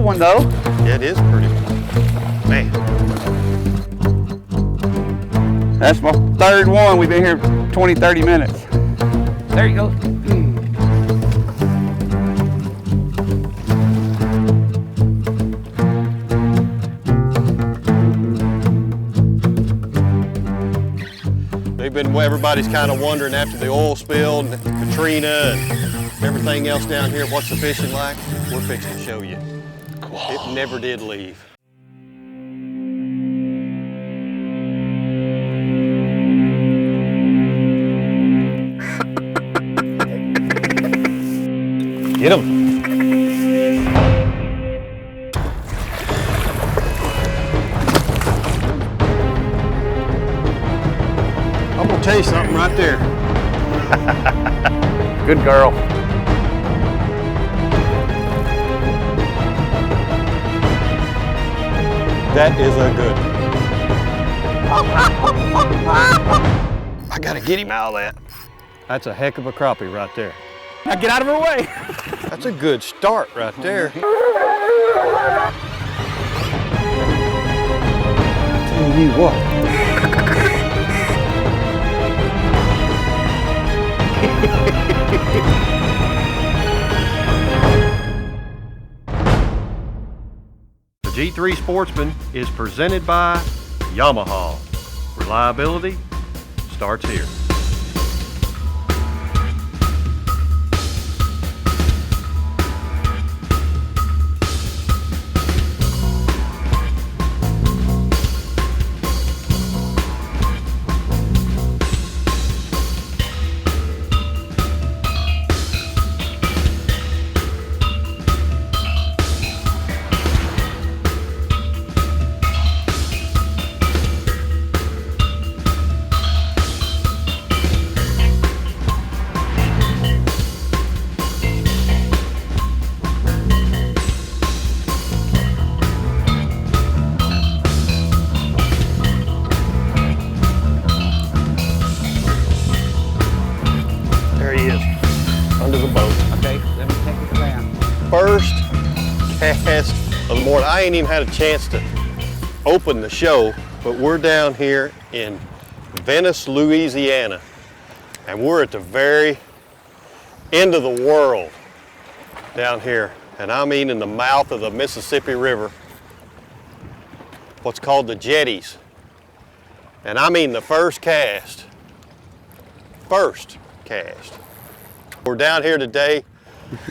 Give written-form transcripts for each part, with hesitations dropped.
one though. Yeah, it is pretty. Man. That's my third one. We've been here 20, 30 minutes. There you go. Everybody's kind of wondering after the oil spill and Katrina and everything else down here, what's the fishing like? We're fixing to show you. Cool. It never did leave. Get him. I'm gonna tell you something right there. Good girl. That is a good. I gotta get him out of that. That's a heck of a crappie right there. Now get out of her way. That's a good start right there. Tell you what. The G3 Sportsman is presented by Yamaha. Reliability starts here. First cast of the morning. I ain't even had a chance to open the show, but we're down here in Venice, Louisiana, and we're at the very end of the world down here, and I mean in the mouth of the Mississippi River, what's called the jetties, and I mean the first cast. We're down here today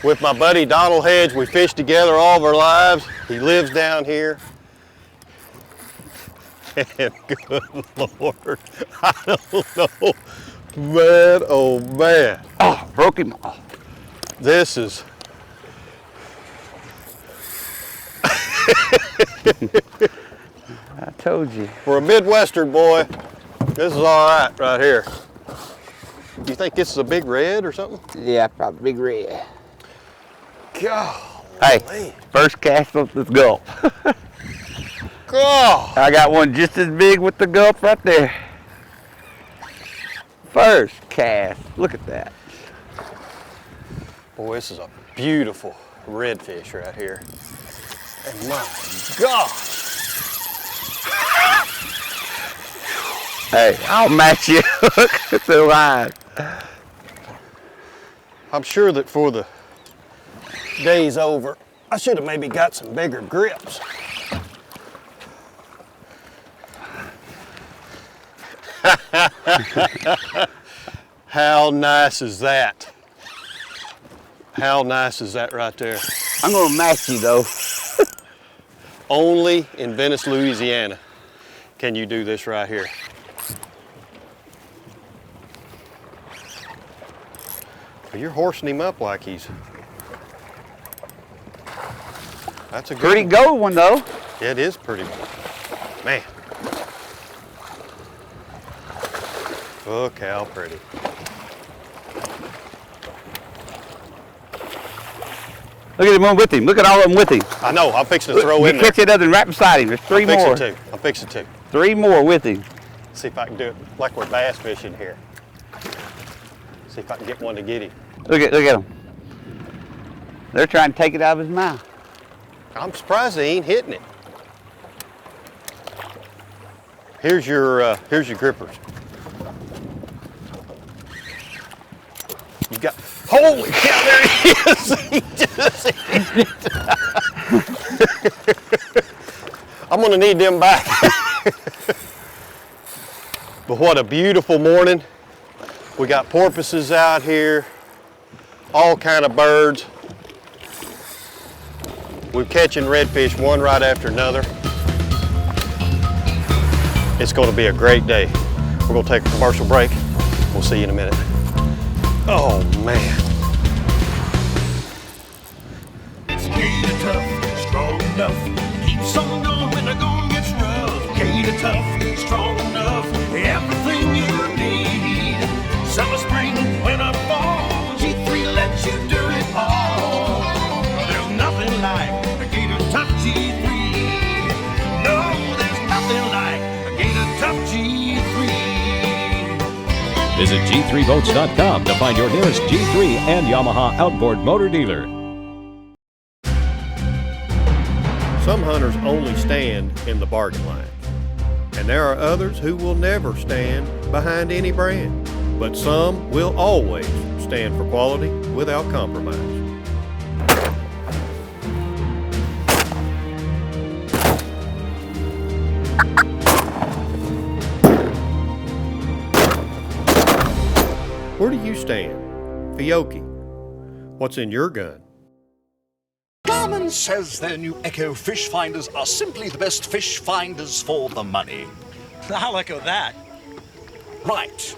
with my buddy Donald Hedge. We fished together all of our lives. He lives down here. And good Lord, I don't know, man, oh man. Oh, broke him off. This is, I told you. for a Midwestern boy, this is all right here. Do you think this is a big red or something? Yeah, probably big red. God. Hey, first cast of this gulp. God. I got one just as big with the gulp right there. First cast. Look at that. Boy, this is a beautiful redfish right here. And my God. Hey, I'll match you to the line. I'm sure that for the day's over, I should have maybe got some bigger grips. How nice is that? How nice is that right there? I'm gonna match you though. Only in Venice, Louisiana can you do this right here. You're horsing him up like he's... That's a good Pretty gold one though. Yeah, it is pretty. Man. Look how pretty. Look at the one with him. Look at all of them with him. I know, I'm fixing to throw in You there. catch that other right beside him. There's three more. I'm fixing to. 3 more with him. See if I can do it like we're bass fishing here. See if I can get one to get him. Look at him. They're trying to take it out of his mouth. I'm surprised they ain't hitting it. Here's your grippers. You got, holy cow, there he is. He just hit it. I'm gonna need them back. But what a beautiful morning. We got porpoises out here, all kind of birds. We're catching redfish one right after another. It's going to be a great day. We're going to take a commercial break. We'll see you in a minute. Oh man. Gator tough, strong enough, keeps on going when the going gets rough. Gator tough, strong enough, everything you need. Summer, spring, winter, fall, G3 lets you do it all. There's nothing like a Gator Tough G3. No, there's nothing like a Gator Tough G3. Visit G3Boats.com to find your nearest G3 and Yamaha outboard motor dealer. Some hunters only stand in the bargain line, and there are others who will never stand behind any brand, but some will always stand for quality without compromise. Where do you stand? Fiocchi, what's in your gun? Garmin says their new Echo fish finders are simply the best fish finders for the money. I'll echo that. Right.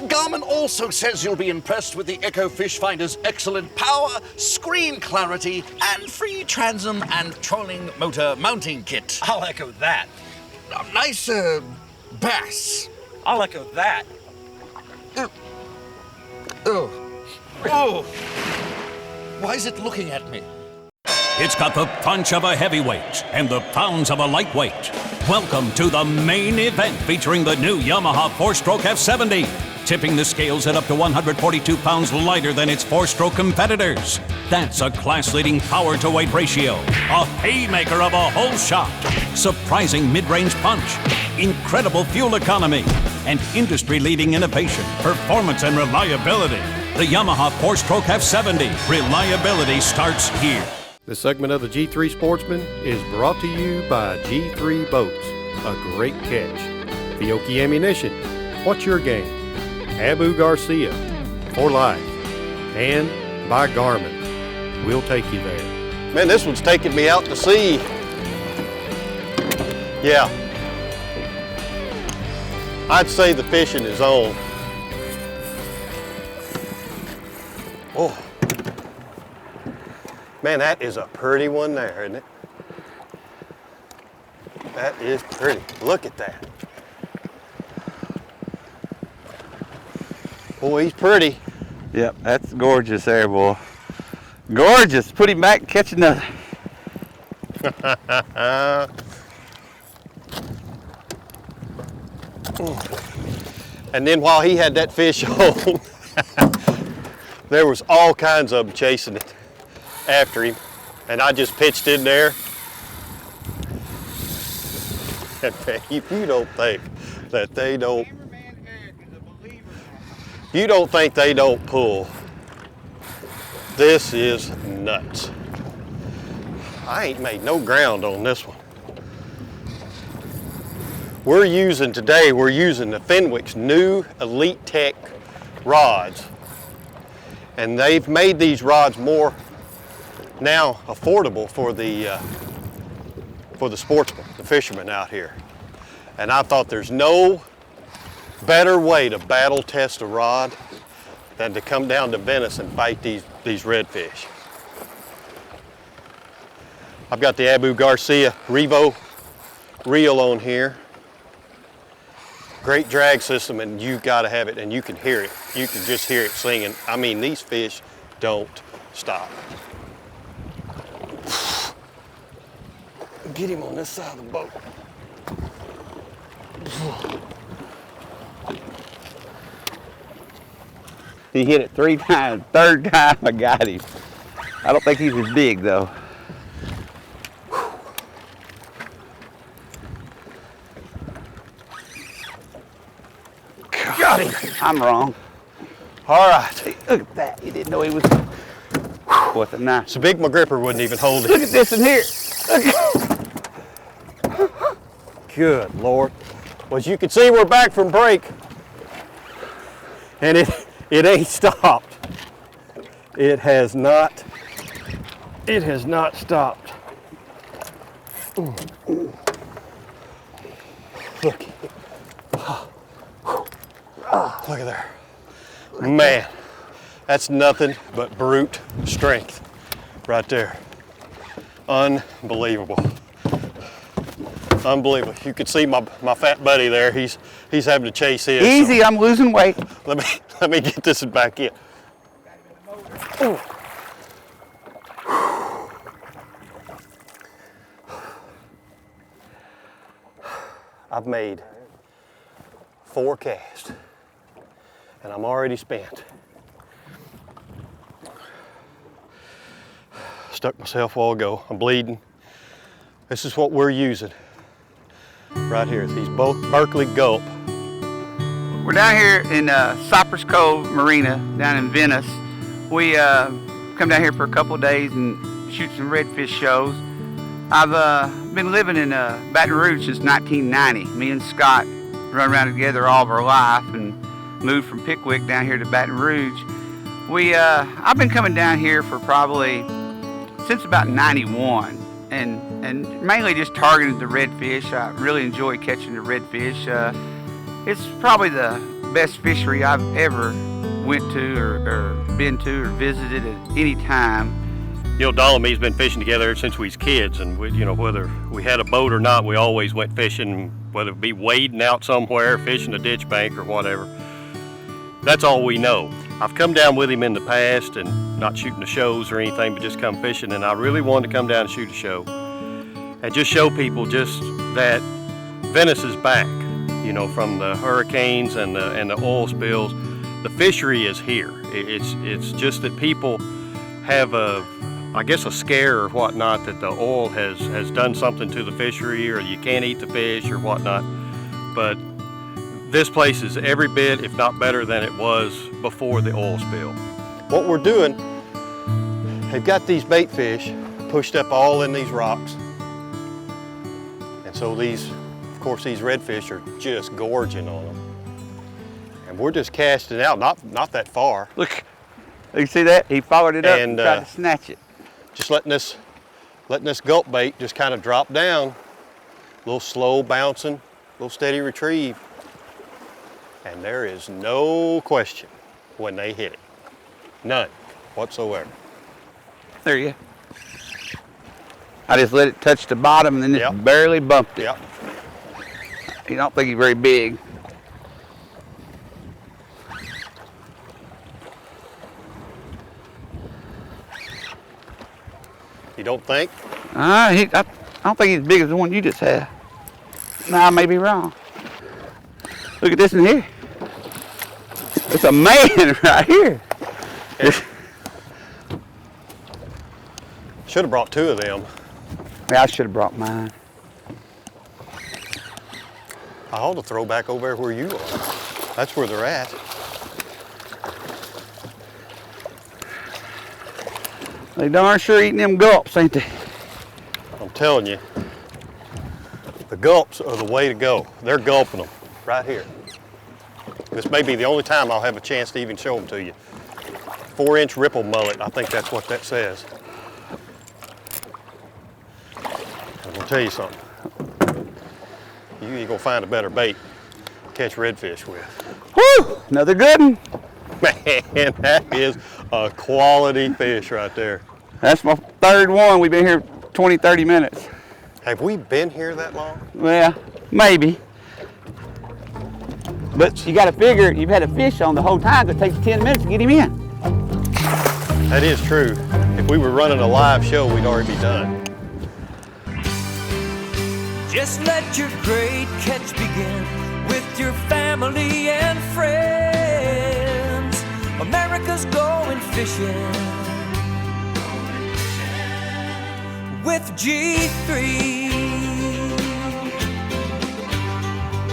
Garmin also says you'll be impressed with the Echo fish finder's excellent power, screen clarity, and free transom and trolling motor mounting kit. I'll echo that. A nice bass. I'll echo that. Oh. Why is it looking at me? It's got the punch of a heavyweight and the pounds of a lightweight. Welcome to the main event featuring the new Yamaha 4-stroke F70, tipping the scales at up to 142 pounds lighter than its 4-stroke competitors. That's a class-leading power-to-weight ratio, a haymaker of a whole shot, surprising mid-range punch, incredible fuel economy, and industry-leading innovation, performance, and reliability. The Yamaha 4-stroke F70. Reliability starts here. This segment of the G3 Sportsman is brought to you by G3 Boats. A great catch. Fiocchi Ammunition. What's your game? Abu Garcia. For life. And by Garmin. We'll take you there. Man, this one's taking me out to sea. Yeah. I'd say the fishing is on. Oh. Man, that is a pretty one there, isn't it? That is pretty. Look at that. Boy, he's pretty. Yep, that's gorgeous there, boy. Gorgeous. Put him back, catch another. And then while he had that fish on, there was all kinds of them chasing it after him, and I just pitched in there. And if you don't think that they don't, you don't think they don't pull, this is nuts. I ain't made no ground on this one. We're using the Fenwick's new Elite Tech rods, and they've made these rods more now affordable for the sportsmen, the fishermen out here. And I thought there's no better way to battle test a rod than to come down to Venice and fight these redfish. I've got the Abu Garcia Revo reel on here. Great drag system, and you gotta have it, and you can hear it. You can just hear it singing. I mean, these fish don't stop. Get him on this side of the boat. He hit it 3 times. Third time I got him. I don't think he's as big though. Got him. I'm wrong. All right. Hey, look at that. You didn't know he was. What a nice. So big my gripper wouldn't even hold Look it. at this in here. Good Lord. Well, as you can see, we're back from break. And it ain't stopped. It has not stopped. Look. Look at there. Man, that's nothing but brute strength right there. Unbelievable. Unbelievable. You can see my fat buddy there. He's having to chase his. Easy, So I'm losing weight. let me get this back in. Ooh. I've made 4 casts and I'm already spent. Stuck myself a while ago. I'm bleeding. This is what we're using right here. These both Berkeley Gulp. We're down here in Cypress Cove Marina down in Venice. We come down here for a couple of days and shoot some redfish shows. I've been living in Baton Rouge since 1990. Me and Scott run around together all of our life and moved from Pickwick down here to Baton Rouge. I've been coming down here for probably since about 91 and mainly just targeted the redfish. I really enjoy catching the redfish. It's probably the best fishery I've ever went to or been to or visited at any time. You know, Donald and me's been fishing together since we was kids, and whether we had a boat or not, we always went fishing, whether it be wading out somewhere, fishing a ditch bank or whatever. That's all we know. I've come down with him in the past and not shooting the shows or anything, but just come fishing, and I really wanted to come down and shoot a show and just show people just that Venice is back, from the hurricanes and the oil spills. The fishery is here. It's just that people have a scare or whatnot that the oil has done something to the fishery, or you can't eat the fish or whatnot. But this place is every bit, if not better than it was before the oil spill. What we're doing, they've got these bait fish pushed up all in these rocks. And so these redfish are just gorging on them. And we're just casting out, not that far. Look, you see that? He followed it up and tried to snatch it. Just letting this gulp bait just kind of drop down, a little slow bouncing, a little steady retrieve. And there is no question when they hit it. None whatsoever. There you go. I just let it touch the bottom and then just barely bumped it. Yep. You don't think he's very big. You don't think? I don't think he's as big as the one you just had. No, I may be wrong. Look at this in here. It's a man right here. Should have brought 2 of them. Yeah, I should have brought mine. I ought to throw back over where you are. That's where they're at. They darn sure eating them gulps, ain't they? I'm telling you, the gulps are the way to go. They're gulping them right here. This may be the only time I'll have a chance to even show them to you. 4-inch ripple mullet, I think that's what that says. I'm gonna tell you something. You ain't gonna find a better bait to catch redfish with. Woo! Another good one. Man, that is a quality fish right there. That's my 3rd one. We've been here 20, 30 minutes. Have we been here that long? Well, maybe. But you got to figure you've had a fish on the whole time. It takes 10 minutes to get him in. That is true. If we were running a live show, we'd already be done. Just let your great catch begin with your family and friends. America's going fishing with G3.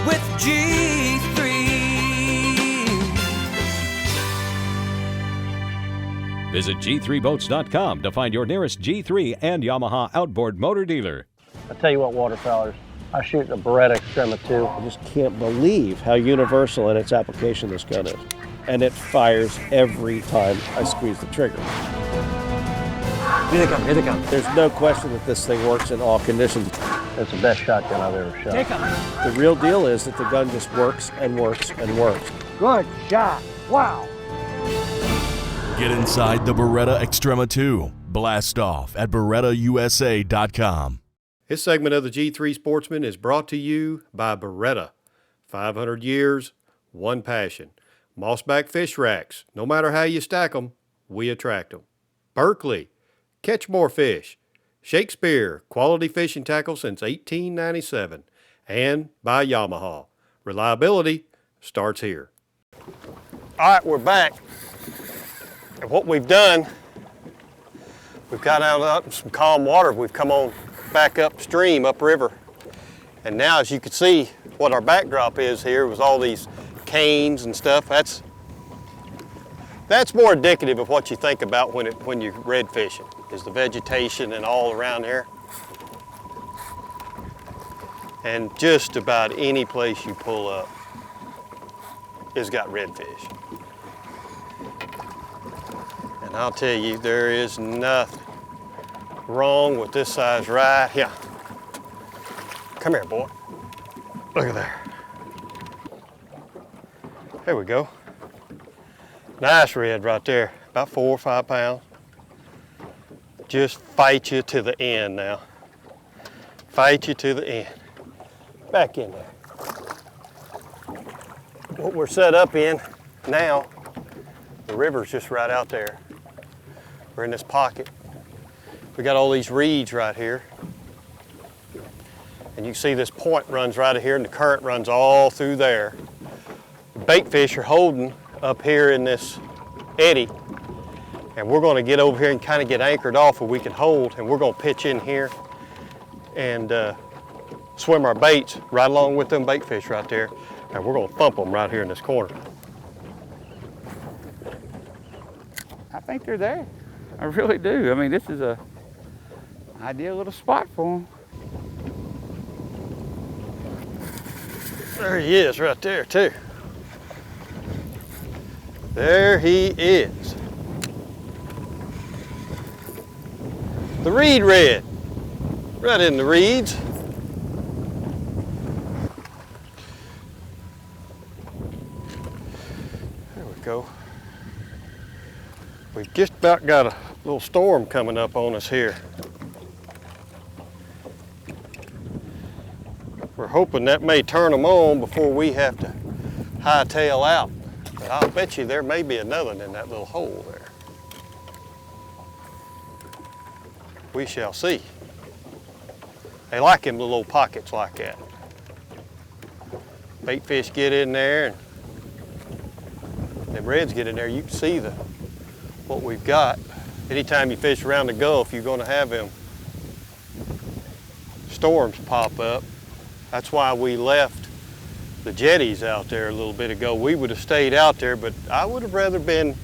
With G3. Visit G3Boats.com to find your nearest G3 and Yamaha outboard motor dealer. I tell you what, waterfowlers, I shoot the Beretta Extrema 2. I just can't believe how universal in its application this gun is. And it fires every time I squeeze the trigger. Here they come, here they come. There's no question that this thing works in all conditions. It's the best shotgun I've ever shot. Here they come. The real deal is that the gun just works and works and works. Good shot. Wow. Get inside the Beretta Extrema 2. Blast off at BerettaUSA.com. This segment of the G3 Sportsman is brought to you by Beretta. 500 years, one passion. Mossback fish racks. No matter how you stack them, we attract them. Berkeley. Catch more fish. Shakespeare. Quality fishing tackle since 1897. And by Yamaha. Reliability starts here. All right, we're back. And what we've done, we've got out in some calm water. We've come on back upstream, upriver. And now, as you can see, what our backdrop is here was all these canes and stuff. That's more indicative of what you think about when you're red fishing, is the vegetation and all around here. And just about any place you pull up has got redfish. And I'll tell you, there is nothing wrong with this size right here. Come here, boy. Look at there. There we go. Nice red right there, about 4 or 5 pounds. Just fight you to the end now. Fight you to the end. Back in there. What we're set up in now, the river's just right out there. We're in this pocket. We got all these reeds right here. And you can see this point runs right here and the current runs all through there. The bait fish are holding up here in this eddy. And we're gonna get over here and kind of get anchored off where we can hold, and we're gonna pitch in here and swim our baits right along with them bait fish right there. And we're gonna thump them right here in this corner. I think they're there. I really do. I mean, this is a ideal little spot for them. There he is right there too. There he is. The reed red, right in the reeds. There we go. We've just about got a little storm coming up on us here. We're hoping that may turn them on before we have to hightail out. But I'll bet you there may be another one in that little hole there. We shall see. They like them little pockets like that. Bait fish get in there and them reds get in there. You can see what we've got. Anytime you fish around the Gulf, you're gonna have them storms pop up. That's why we left the jetties out there a little bit ago. We would have stayed out there, but I would have rather been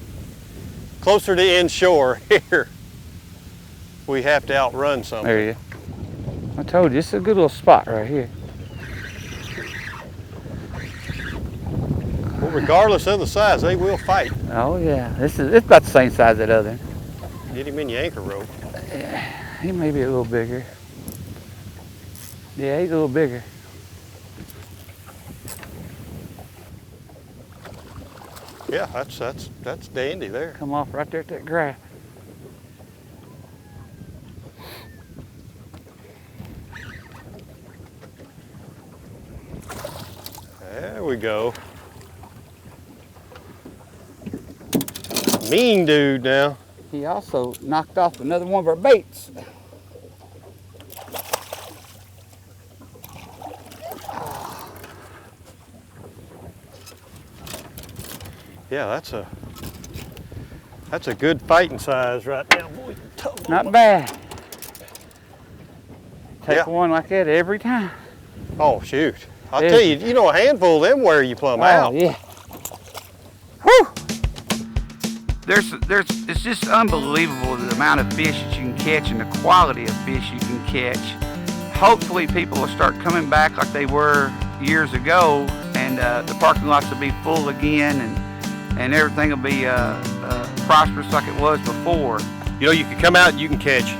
closer to inshore here. We have to outrun something. There you go. I told you, it's a good little spot right here. Well, regardless of the size, they will fight. Oh yeah, it's about the same size as that other. Get him in your anchor rope. He may be a little bigger. Yeah, he's a little bigger. Yeah, that's dandy there. Come off right there at that grass. There we go. Mean dude now. He also knocked off another one of our baits. Yeah, that's a good fighting size right now. Boy, Not bad. Take one like that every time. Oh shoot. I'll tell you, you know, a handful of them wear you plumb out. Yeah. Whew. it's just unbelievable the amount of fish that you can catch and the quality of fish you can catch. Hopefully people will start coming back like they were years ago, and the parking lots will be full again, and everything will be prosperous like it was before. You know, you can come out and you can catch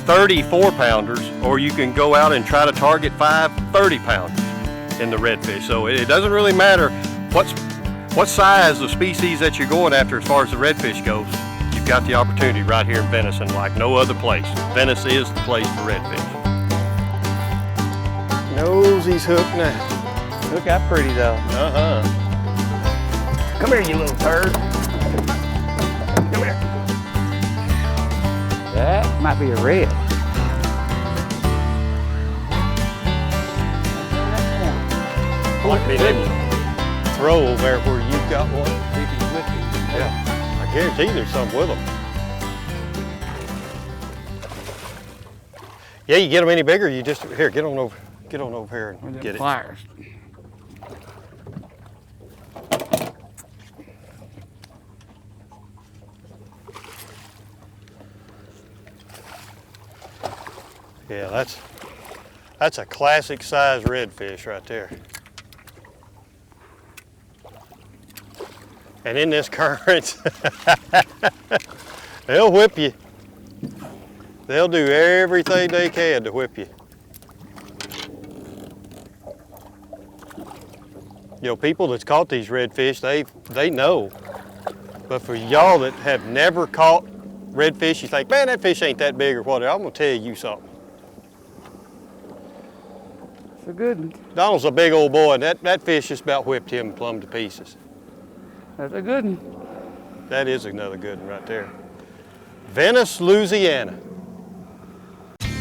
30 4-pounders, or you can go out and try to target 5 30-pounders in the redfish. So it doesn't really matter what size of species that you're going after as far as the redfish goes. You've got the opportunity right here in Venice, and like no other place. Venice is the place for redfish. Nosey's hooked now. Look how pretty though. Come here, you little turd. Come here. That might be a red. Might be that throw over there where you've got one. See if he's with you. Yeah, I guarantee there's some with them. Yeah, you get them any bigger, you just, here, get on over here and get it. Pliers. Yeah, that's a classic size redfish right there. And in this current, they'll whip you. They'll do everything they can to whip you. You know, people that's caught these redfish, they know. But for y'all that have never caught redfish, you think, man, that fish ain't that big or whatever. I'm gonna tell you something. It's a good one. Donald's a big old boy, and that fish just about whipped him plumb to pieces. That's a good one. That is another good one right there. Venice, Louisiana.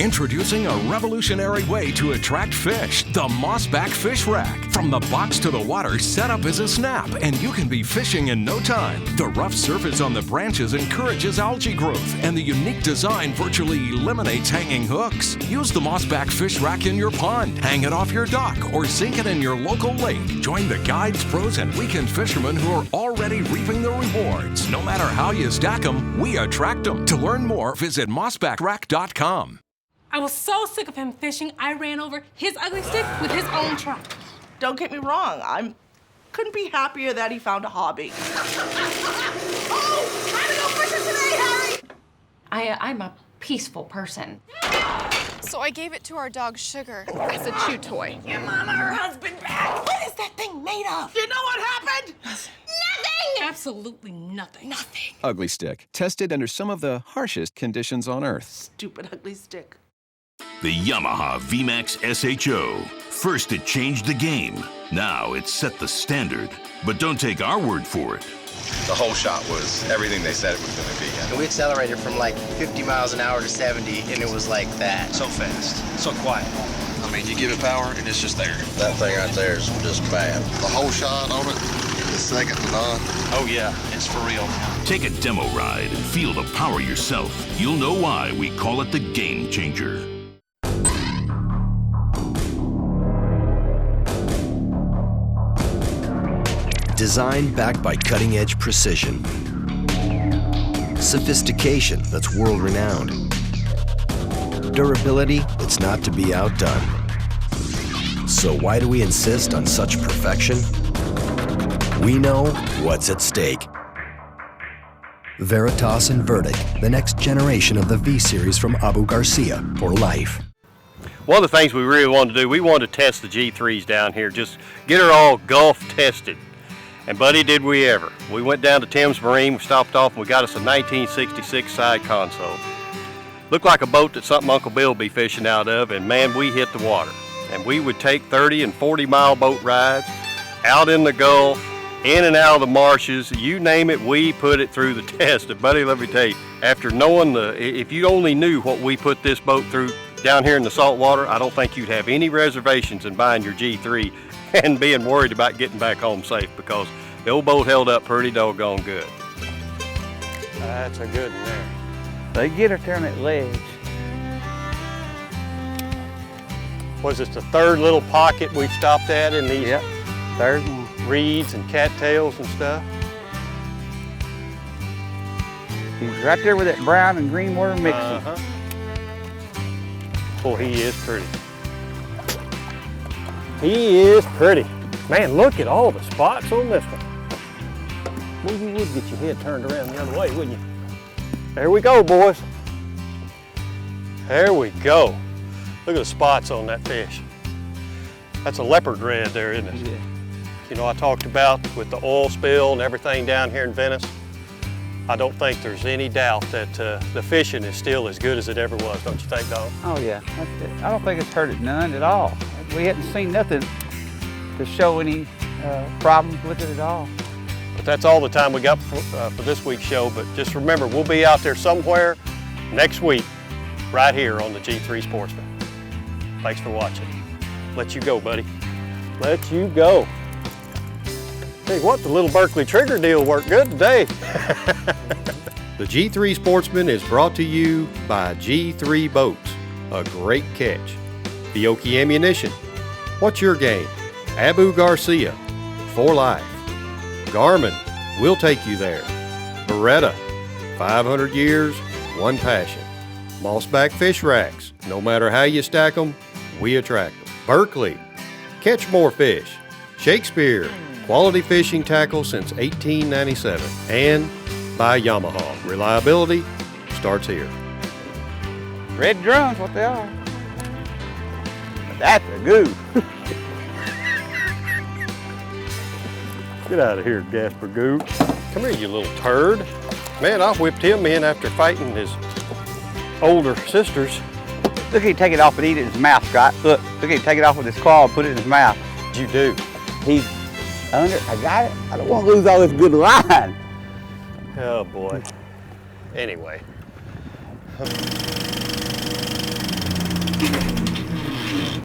Introducing a revolutionary way to attract fish, the Mossback Fish Rack. From the box to the water, setup is a snap, and you can be fishing in no time. The rough surface on the branches encourages algae growth, and the unique design virtually eliminates hanging hooks. Use the Mossback Fish Rack in your pond, hang it off your dock, or sink it in your local lake. Join the guides, pros, and weekend fishermen who are already reaping the rewards. No matter how you stack them, we attract them. To learn more, visit mossbackrack.com. I was so sick of him fishing, I ran over his ugly stick with his own truck. Don't get me wrong, couldn't be happier that he found a hobby. Oh, time to go fishing today, Harry! I'm a peaceful person. So I gave it to our dog, Sugar, as a chew toy. Your mama, her husband back. What is that thing made of? You know what happened? Nothing! Absolutely nothing. Nothing. Ugly Stick, tested under some of the harshest conditions on Earth. Stupid ugly stick. The Yamaha VMAX SHO. First it changed the game. Now it's set the standard. But don't take our word for it. The whole shot was everything they said it was going to be. And we accelerated from like 50 miles an hour to 70, and it was like that. So fast, so quiet. I mean, you give it power, and it's just there. That thing right there is just bad. The whole shot on it is second to none. Oh, yeah, it's for real. Take a demo ride and feel the power yourself. You'll know why we call it the Game Changer. Design backed by cutting-edge precision. Sophistication that's world-renowned. Durability that's not to be outdone. So why do we insist on such perfection? We know what's at stake. Veritas and Verdict, the next generation of the V-Series from Abu Garcia for life. One of the things we really wanted to do, we wanted to test the G3s down here, just get her all Gulf tested. And buddy, did we ever. We went down to Thames Marine, we stopped off, and we got us a 1966 side console. Looked like a boat that something Uncle Bill would be fishing out of, and man, we hit the water. And we would take 30 and 40 mile boat rides out in the Gulf, in and out of the marshes, you name it, we put it through the test. And buddy, let me tell you, after knowing if you only knew what we put this boat through down here in the salt water, I don't think you'd have any reservations in buying your G3 and being worried about getting back home safe, because the old boat held up pretty doggone good. That's a good one there. They get her down that ledge. Was this the third little pocket we've stopped at in these? Yep, third one. Reeds and cattails and stuff? He's right there with that brown and green water mixing. Boy, he is pretty. He is pretty. Man, look at all the spots on this one. Well, you would get your head turned around the other way, wouldn't you? There we go, boys. There we go. Look at the spots on that fish. That's a leopard red there, isn't it? Yeah. You know, I talked about with the oil spill and everything down here in Venice. I don't think there's any doubt that the fishing is still as good as it ever was, don't you think, Don? Oh yeah, I don't think it's hurt it none at all. We hadn't seen nothing to show any problems with it at all. But that's all the time we got for this week's show. But just remember, we'll be out there somewhere next week, right here on the G3 Sportsman. Thanks for watching. Let you go, buddy. Let you go. Hey, what, the little Berkeley trigger deal worked good today. The G3 Sportsman is brought to you by G3 Boats, a great catch. Fiocchi Ammunition, what's your game? Abu Garcia, for life. Garmin, we'll take you there. Beretta, 500 years, one passion. Mossback Fish Racks, no matter how you stack them, we attract them. Berkeley, catch more fish. Shakespeare, quality fishing tackle since 1897. And by Yamaha, reliability starts here. Red drums, what they are. That's a goo. Get out of here, Gasper Goo. Come here, you little turd. Man, I whipped him in after fighting his older sisters. Look, he take it off and eat it in his mouth, Scott. Look, he take it off with his claw and put it in his mouth. You do. He's under, I got it. I don't want to lose all this good line. Oh boy. Anyway.